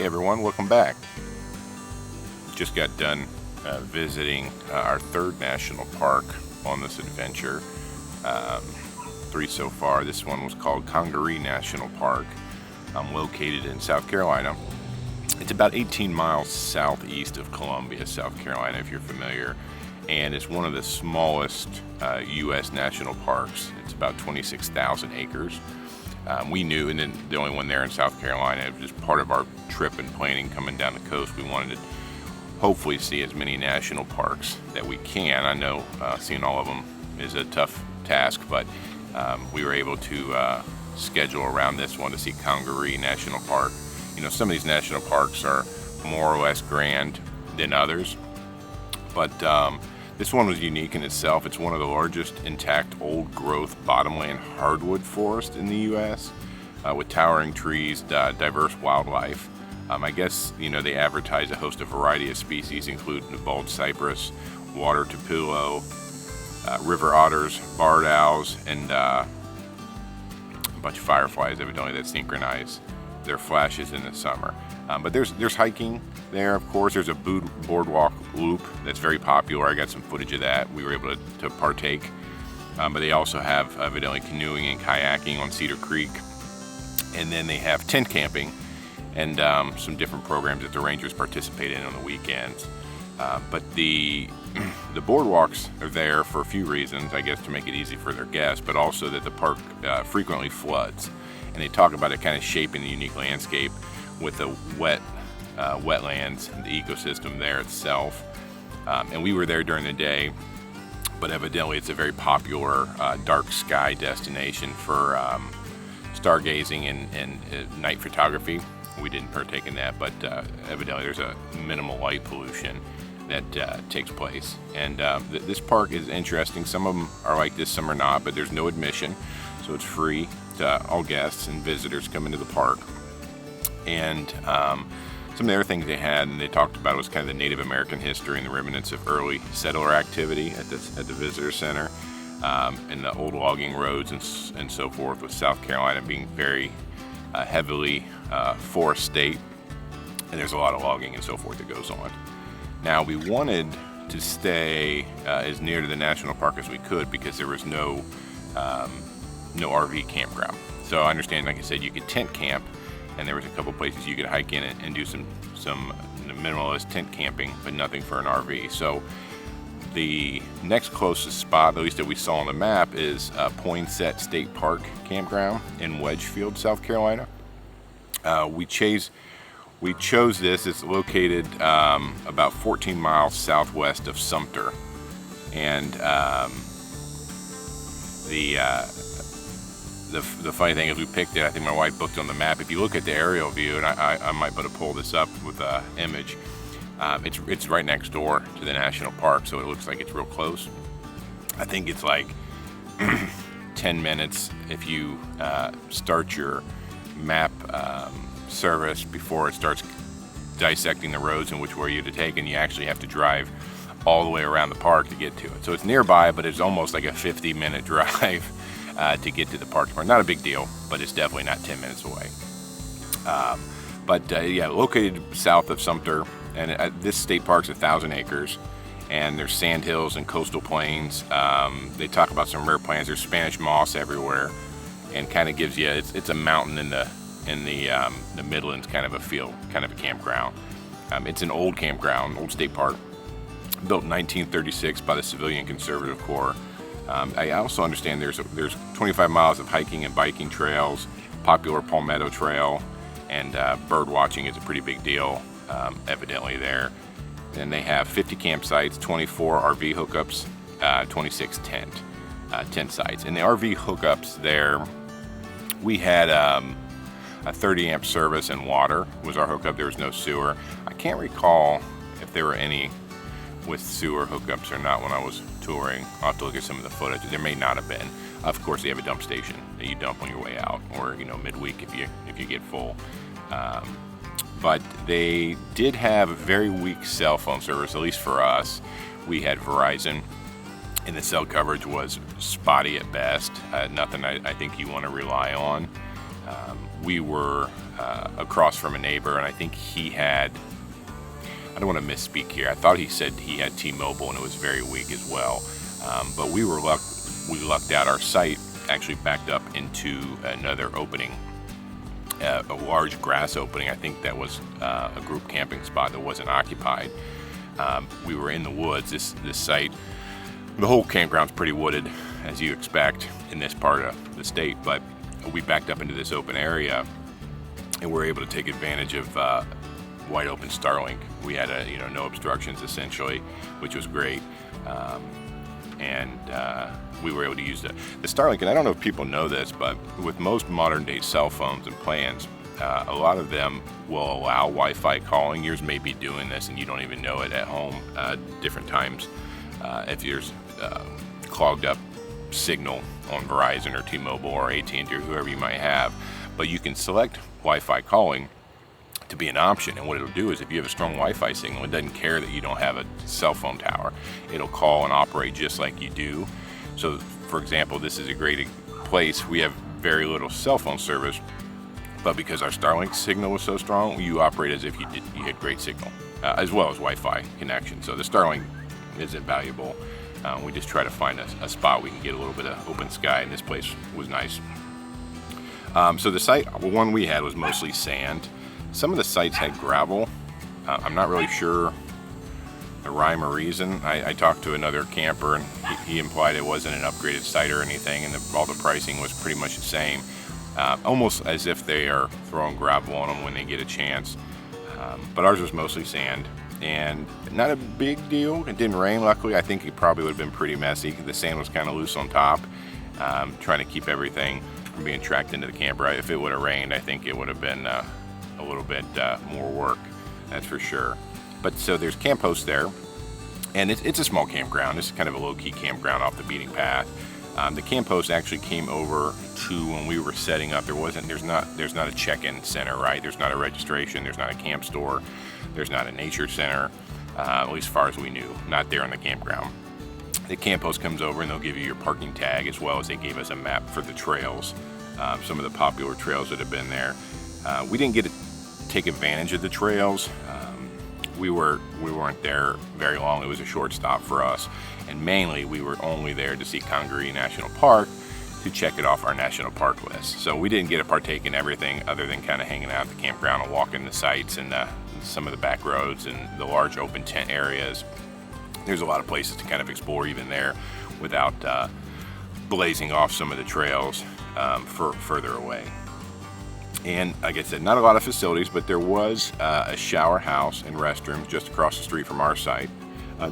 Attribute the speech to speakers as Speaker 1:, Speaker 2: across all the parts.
Speaker 1: Hey everyone, welcome back. Just got done visiting our third national park on this adventure. 3 so far. This one was called Congaree National Park. Located in South Carolina. It's about 18 miles southeast of Columbia, South Carolina, if you're familiar. And it's one of the smallest U.S. national parks. It's about 26,000 acres. We knew, and then the only one there in South Carolina, it was just part of our trip and planning coming down the coast. We wanted to hopefully see as many national parks that we can. I know seeing all of them is a tough task, but we were able to schedule around this one to see Congaree National Park. You know, some of these national parks are more or less grand than others, but this one was unique in itself. It's one of the largest intact old growth bottomland hardwood forests in the U.S. With towering trees, diverse wildlife. I guess, you know, they advertise a host of variety of species, including the bald cypress, water tupelo, river otters, barred owls, and a bunch of fireflies, evidently, that synchronize their flashes in the summer. But there's hiking there, of course. There's a boardwalk loop that's very popular. I got some footage of that. We were able to partake. But they also have evidently canoeing and kayaking on Cedar Creek. And then they have tent camping and some different programs that the rangers participate in on the weekends. But the boardwalks are there for a few reasons, I guess, to make it easy for their guests, but also that the park frequently floods. And they talk about it kind of shaping the unique landscape with the wetlands and the ecosystem there itself. And we were there during the day, but evidently it's a very popular dark sky destination for stargazing and night photography. We didn't partake in that, but evidently there's a minimal light pollution that takes place. And this park is interesting. Some of them are like this, some are not, but there's no admission, so it's free to all guests and visitors come into the park. And some of the other things they had, and they talked about, was kind of the Native American history and the remnants of early settler activity at the visitor center, and the old logging roads and so forth, with South Carolina being very heavily forest state, and there's a lot of logging and so forth that goes on. Now, we wanted to stay as near to the national park as we could because there was no RV campground. So I understand, like I said, you could tent camp, and there was a couple places you could hike in and do some minimalist tent camping, but nothing for an RV. So the next closest spot, at least that we saw on the map, is Poinsett State Park Campground in Wedgefield, South Carolina. We chose this. It's located about 14 miles southwest of Sumter, and the funny thing is we picked it. I think my wife booked on the map. If you look at the aerial view, and I might be able to pull this up with an image, it's right next door to the national park, so it looks like it's real close. I think it's like 10 minutes if you start your map service before it starts dissecting the roads in which way you're to take, and you actually have to drive all the way around the park to get to it. So it's nearby, but it's almost like a 50-minute drive to get to the park. Not a big deal, but it's definitely not 10 minutes away. Yeah, located south of Sumter, and this state park's 1,000 acres, and there's sand hills and coastal plains. They talk about some rare plants. There's Spanish moss everywhere, and kind of gives you, it's a mountain in the Midlands kind of a feel, kind of a campground. It's an old campground, old state park, built in 1936 by the Civilian Conservative Corps. I also understand there's 25 miles of hiking and biking trails, popular Palmetto Trail, and bird watching is a pretty big deal, evidently there. And they have 50 campsites, 24 RV hookups, 26 tent sites. And the RV hookups there, we had a 30 amp service and water was our hookup. There was no sewer. I can't recall if there were any with sewer hookups or not when I was touring. I'll have to look at some of the footage. There may not have been. Of course, they have a dump station that you dump on your way out, or midweek if you get full. But they did have a very weak cell phone service, at least for us. We had Verizon, and the cell coverage was spotty at best. Nothing I think you want to rely on. We were across from a neighbor, and I think he had, I don't want to misspeak here, I thought he said he had T-Mobile and it was very weak as well. But we lucked out. Our site actually backed up into another opening, a large grass opening. I think that was a group camping spot that wasn't occupied. We were in the woods. This site, the whole campground's pretty wooded, as you expect in this part of the state, but we backed up into this open area and we were able to take advantage of wide open Starlink. We had no obstructions essentially, which was great. And we were able to use the Starlink. And I don't know if people know this, but with most modern day cell phones and plans, a lot of them will allow Wi-Fi calling. Yours may be doing this and you don't even know it at home different times. If there's clogged up signal on Verizon or T-Mobile or AT&T or whoever you might have, but you can select Wi-Fi calling to be an option, and what it'll do is if you have a strong Wi-Fi signal, it doesn't care that you don't have a cell phone tower. It'll call and operate just like you do. So for example, this is a great place. We have very little cell phone service, but because our Starlink signal was so strong, you operate as if you had great signal, as well as Wi-Fi connection. So the Starlink is invaluable. We just try to find a spot we can get a little bit of open sky, and this place was nice. So the site, one we had was mostly sand. Some of the sites had gravel. I'm not really sure the rhyme or reason. I talked to another camper and he implied it wasn't an upgraded site or anything, and all the pricing was pretty much the same. Almost as if they are throwing gravel on them when they get a chance. But ours was mostly sand. And not a big deal. It didn't rain, luckily. I think it probably would have been pretty messy. The sand was kind of loose on top, trying to keep everything from being tracked into the camper. If it would have rained, I think it would have been a little bit more work, that's for sure. But so there's camp hosts there, and it's a small campground. It's kind of a low-key campground off the beaten path. The camp host actually came over to when we were setting up. There's not a check-in center, right? There's not a registration. There's not a camp store. There's not a nature center, at least as far as we knew, not there in the campground. The camp host comes over and they'll give you your parking tag, as well as they gave us a map for the trails, some of the popular trails that have been there. We didn't get to take advantage of the trails. We weren't there very long. It was a short stop for us, and mainly we were only there to see Congaree National Park, to check it off our national park list. So we didn't get to partake in everything other than kind of hanging out at the campground and walking the sites and some of the back roads and the large open tent areas. There's a lot of places to kind of explore even there without blazing off some of the trails further away. And like I said, not a lot of facilities, but there was a shower house and restrooms just across the street from our site.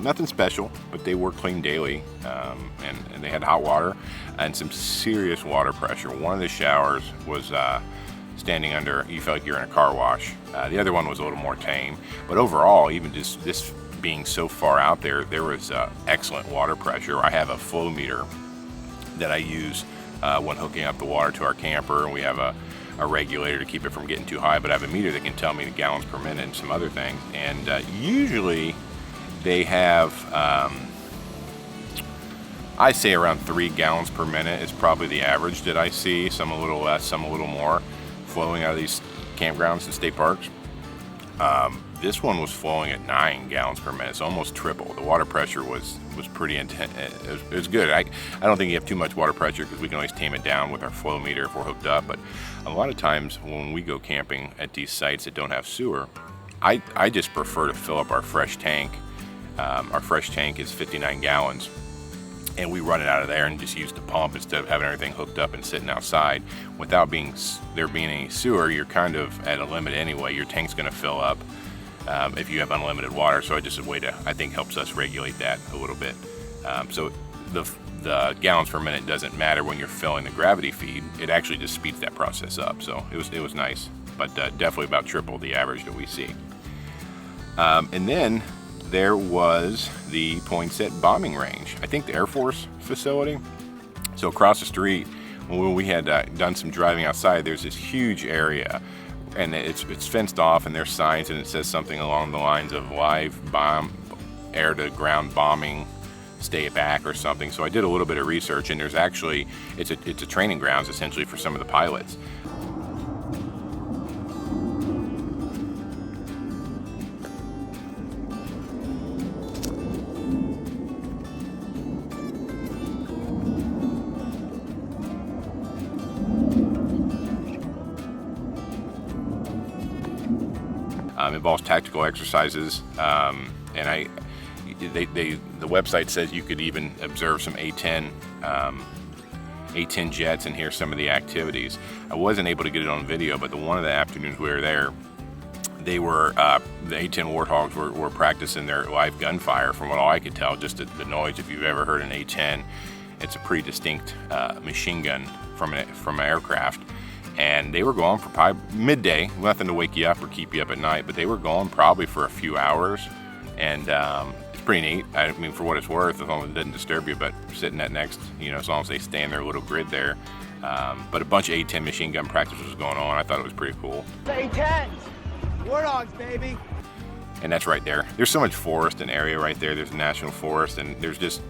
Speaker 1: Nothing special, but they were cleaned daily, and they had hot water and some serious water pressure. One of the showers was standing under, you felt like you're in a car wash. The other one was a little more tame, but overall, even just this being so far out there, there was excellent water pressure. I have a flow meter that I use when hooking up the water to our camper, and we have a regulator to keep it from getting too high, but I have a meter that can tell me the gallons per minute and some other things. And usually they have, I say around 3 gallons per minute is probably the average that I see, some a little less, some a little more, flowing out of these campgrounds and state parks. This one was flowing at 9 gallons per minute, so almost triple. The water pressure was pretty intense. It was good. I don't think you have too much water pressure because we can always tame it down with our flow meter if we're hooked up, but a lot of times when we go camping at these sites that don't have sewer, I just prefer to fill up our fresh tank. Our fresh tank is 59 gallons, and we run it out of there and just use the pump instead of having everything hooked up and sitting outside. Without there being any sewer, you're kind of at a limit anyway. Your tank's going to fill up if you have unlimited water, so it's just a way to, I think, helps us regulate that a little bit. So the gallons per minute doesn't matter when you're filling the gravity feed. It actually just speeds that process up, so it was nice, but definitely about triple the average that we see. And then there was the Poinsett bombing range, I think the Air Force facility. So across the street, when we had done some driving outside, there's this huge area, and it's fenced off, and there's signs, and it says something along the lines of live air to ground bombing, stay back or something. So I did a little bit of research, and there's actually, it's a training grounds essentially for some of the pilots. involves tactical exercises, and the website says you could even observe some A-10 jets and hear some of the activities. I wasn't able to get it on video, but one of the afternoons we were there, they were the A-10 Warthogs were practicing their live gunfire. From what all I could tell, just the noise. If you've ever heard an A-10, it's a pretty distinct machine gun from an aircraft. And they were going for probably midday, nothing to wake you up or keep you up at night, but they were going probably for a few hours, and it's pretty neat. I mean, for what it's worth, as long as it doesn't disturb you, but sitting that next, as long as they stay in their little grid there. But a bunch of A-10 machine gun practice was going on. I thought it was pretty cool.
Speaker 2: A-10s, Warthogs, baby.
Speaker 1: And that's right there. There's so much forest and area right there. There's a national forest, and there's just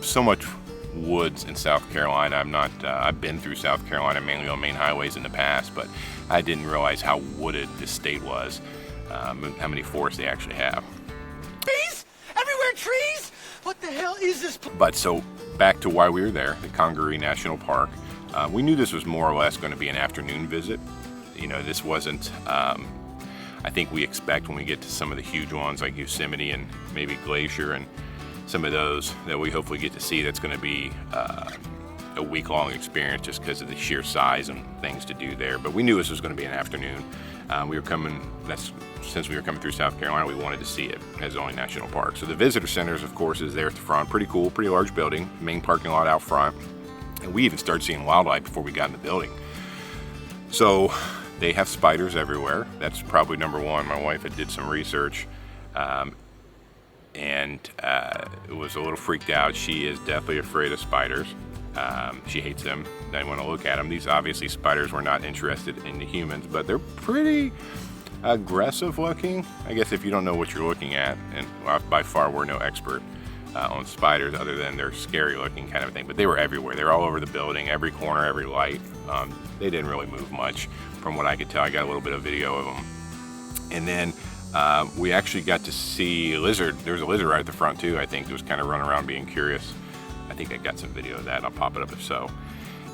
Speaker 1: so much woods in South Carolina. I've been through South Carolina mainly on main highways in the past, but I didn't realize how wooded this state was, and how many forests they actually have.
Speaker 2: Trees? Everywhere trees? What the hell is this?
Speaker 1: But so back to why we were there, the Congaree National Park. We knew this was more or less going to be an afternoon visit. This wasn't, I think we expect when we get to some of the huge ones like Yosemite and maybe Glacier and some of those that we hopefully get to see, that's going to be a week-long experience just because of the sheer size and things to do there. But we knew this was going to be an afternoon. Since we were coming through South Carolina, we wanted to see it as the only national park. So the visitor centers, of course, is there at the front. Pretty cool, pretty large building, main parking lot out front. And we even started seeing wildlife before we got in the building. So they have spiders everywhere. That's probably number one. My wife did some research. And was a little freaked out. She is definitely afraid of spiders. She hates them. Doesn't want to look at them. These obviously spiders were not interested in the humans, but they're pretty aggressive looking. I guess if you don't know what you're looking at, and by far we're no expert on spiders other than they're scary looking kind of thing, but they were everywhere. They were all over the building, every corner, every light. They didn't really move much from what I could tell. I got a little bit of video of them. And then we actually got to see a lizard. There was a lizard right at the front too, I think. It was kind of running around being curious. I think I got some video of that. I'll pop it up if so.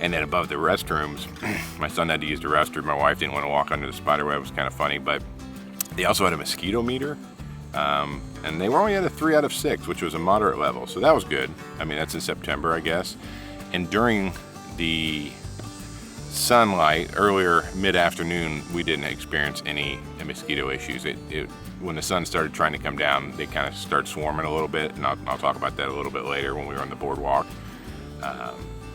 Speaker 1: And then above the restrooms, my son had to use the restroom. My wife didn't want to walk under the spider web. It was kind of funny, but they also had a mosquito meter. And they were only at a 3 out of 6, which was a moderate level. So that was good. I mean, that's in September, I guess. And during the sunlight, earlier mid-afternoon, we didn't experience any mosquito issues. When the sun started trying to come down, they kind of start swarming a little bit, and I'll talk about that a little bit later when we were on the boardwalk.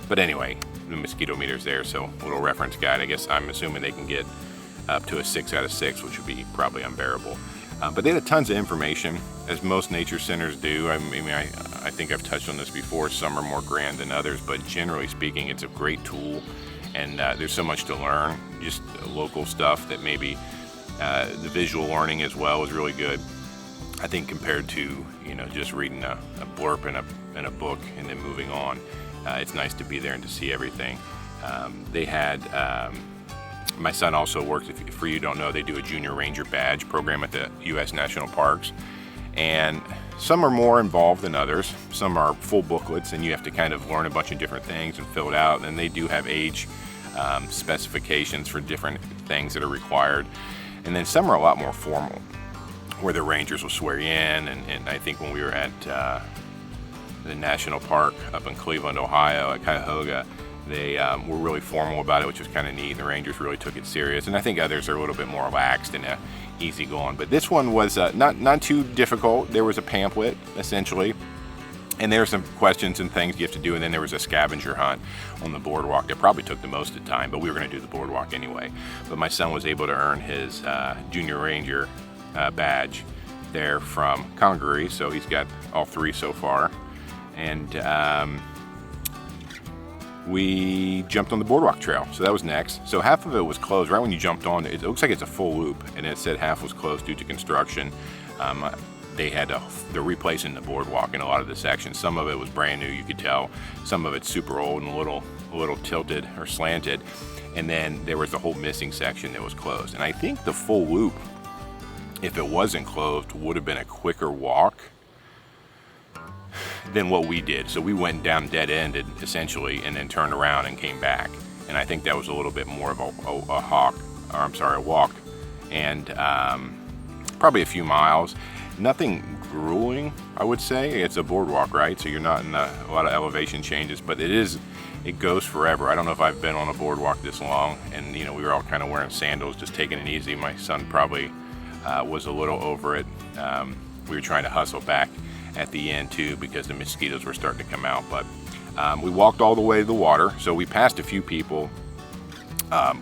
Speaker 1: But anyway, the mosquito meter's there, so a little reference guide. I guess I'm assuming they can get up to a 6 out of 6, which would be probably unbearable. But they had tons of information, as most nature centers do. I mean, I think I've touched on this before. Some are more grand than others, but generally speaking, it's a great tool. And there's so much to learn, just local stuff that maybe the visual learning as well is really good. I think compared to just reading a blurb in a book and then moving on, it's nice to be there and to see everything. They had my son also works. For you who don't know, they do a Junior Ranger badge program at the U.S. National Parks, and some are more involved than others. Some are full booklets, and you have to kind of learn a bunch of different things and fill it out. And they do have age specifications for different things that are required. And then some are a lot more formal, where the rangers will swear you in. And I think when we were at the national park up in Cleveland, Ohio, at Cuyahoga, they were really formal about it, which was kind of neat. The rangers really took it serious. And I think others are a little bit more relaxed and easy going. But this one was not too difficult. There was a pamphlet, essentially. And there are some questions and things you have to do, and then there was a scavenger hunt on the boardwalk that probably took the most of the time, but we were going to do the boardwalk anyway. But my son was able to earn his Junior Ranger badge there from Congaree, so he's got all 3 so far. And we jumped on the boardwalk trail, so that was next. So half of it was closed. Right when you jumped on, it looks like it's a full loop, and it said half was closed due to construction. They're replacing the boardwalk in a lot of the sections. Some of it was brand new, you could tell. Some of it's super old and a little tilted or slanted. And then there was the whole missing section that was closed. And I think the full loop, if it wasn't closed, would have been a quicker walk than what we did. So we went down dead-ended essentially, and then turned around and came back. And I think that was a little bit more of a walk. and probably a few miles. Nothing grueling, I would say. It's a boardwalk, right? So you're not in a lot of elevation changes, but it goes forever. I don't know if I've been on a boardwalk this long, and you know, we were all kind of wearing sandals, just taking it easy. My son probably was a little over it. We were trying to hustle back at the end too because the mosquitoes were starting to come out, but we walked all the way to the water. So we passed a few people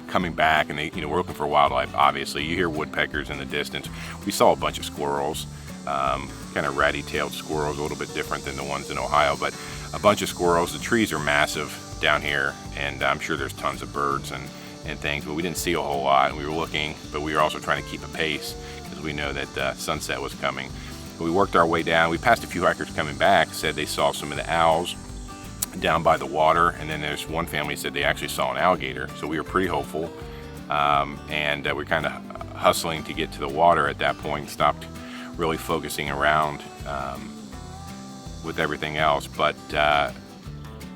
Speaker 1: coming back, and they, you know, we're looking for wildlife. Obviously, you hear woodpeckers in the distance. We saw a bunch of squirrels, kind of ratty-tailed squirrels, a little bit different than the ones in Ohio, but a bunch of squirrels. The trees are massive down here, and I'm sure there's tons of birds and things, but we didn't see a whole lot. We were looking, but we were also trying to keep a pace because we know that sunset was coming. But we worked our way down. We passed a few hikers coming back, said they saw some of the owls down by the water, and then there's one family said they actually saw an alligator, so we were pretty hopeful, and we're kind of hustling to get to the water at that point. Stopped really focusing around with everything else, but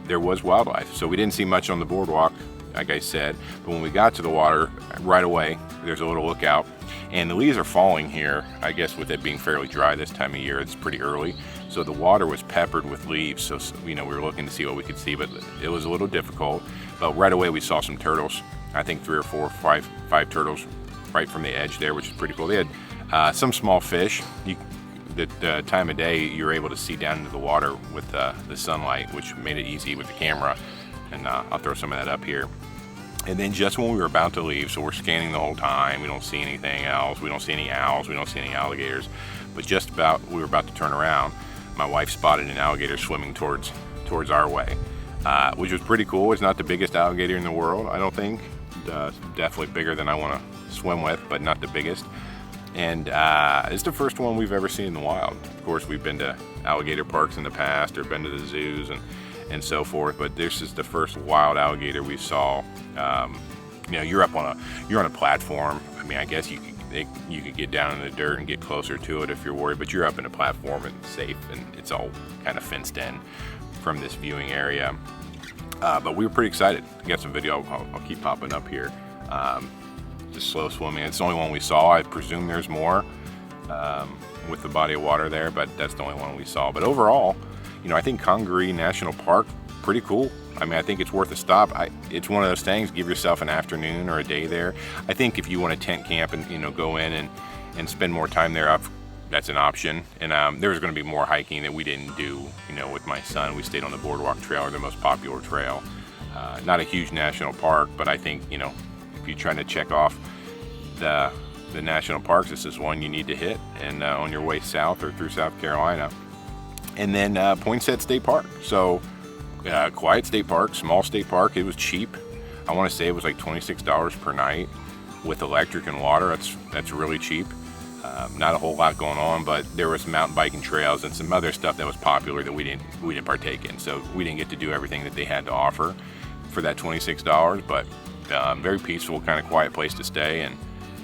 Speaker 1: there was wildlife, so we didn't see much on the boardwalk, like I said, but when we got to the water, right away there's a little lookout, and the leaves are falling here. I guess with it being fairly dry this time of year, it's pretty early, so the water was peppered with leaves. So you know, we were looking to see what we could see, but it was a little difficult. But right away we saw some turtles. I think 3 or 4 or 5 turtles right from the edge there, which is pretty cool. They had some small fish. The time of day you're able to see down into the water with the sunlight, which made it easy with the camera, and I'll throw some of that up here. And then just when we were about to leave, so we're scanning the whole time, we don't see anything else, we don't see any owls, we don't see any alligators, but just about, we were about to turn around, my wife spotted an alligator swimming towards our way, which was pretty cool. It's not the biggest alligator in the world, I don't think. Definitely bigger than I want to swim with, but not the biggest. And it's the first one we've ever seen in the wild. Of course, we've been to alligator parks in the past, or been to the zoos and so forth, but this is the first wild alligator we saw. You know, you're on a platform. I mean, I guess you could get down in the dirt and get closer to it if you're worried, but you're up in a platform and safe, and it's all kind of fenced in from this viewing area. But we were pretty excited. I got some video I'll keep popping up here. Just slow swimming. It's the only one we saw. I presume there's more with the body of water there, but that's the only one we saw. But overall, you know, I think Congaree National Park, pretty cool. I mean, I think it's worth a stop. It's one of those things, give yourself an afternoon or a day there. I think if you want to tent camp and, you know, go in and spend more time there, that's an option. And there was going to be more hiking that we didn't do, you know, with my son. We stayed on the Boardwalk Trail, or the most popular trail. Not a huge national park, but I think, you know, if you're trying to check off the national parks, this is one you need to hit, and on your way south or through South Carolina. And then Poinsett State Park. So quiet state park, small state park. It was cheap. I want to say it was like $26 per night with electric and water. That's really cheap. Not a whole lot going on, but there was mountain biking trails and some other stuff that was popular that we didn't partake in. So we didn't get to do everything that they had to offer for that $26, but very peaceful, kind of quiet place to stay, and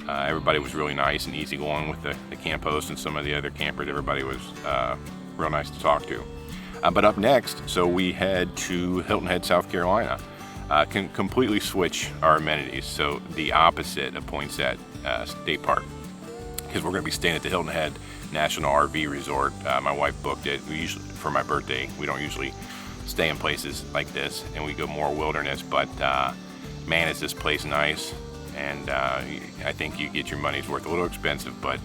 Speaker 1: everybody was really nice and easygoing with the camp host and some of the other campers. Everybody was real nice to talk to. But up next, so we head to Hilton Head, South Carolina. Can completely switch our amenities, so the opposite of Poinsett State Park, because we're going to be staying at the Hilton Head National RV Resort. My wife booked it. We usually, for my birthday, we don't usually stay in places like this, and we go more wilderness, but man, is this place nice, and I think you get your money's worth. A little expensive, but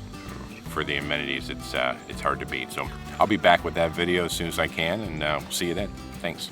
Speaker 1: for the amenities, it's hard to beat. So I'll be back with that video as soon as I can, and we'll see you then. Thanks.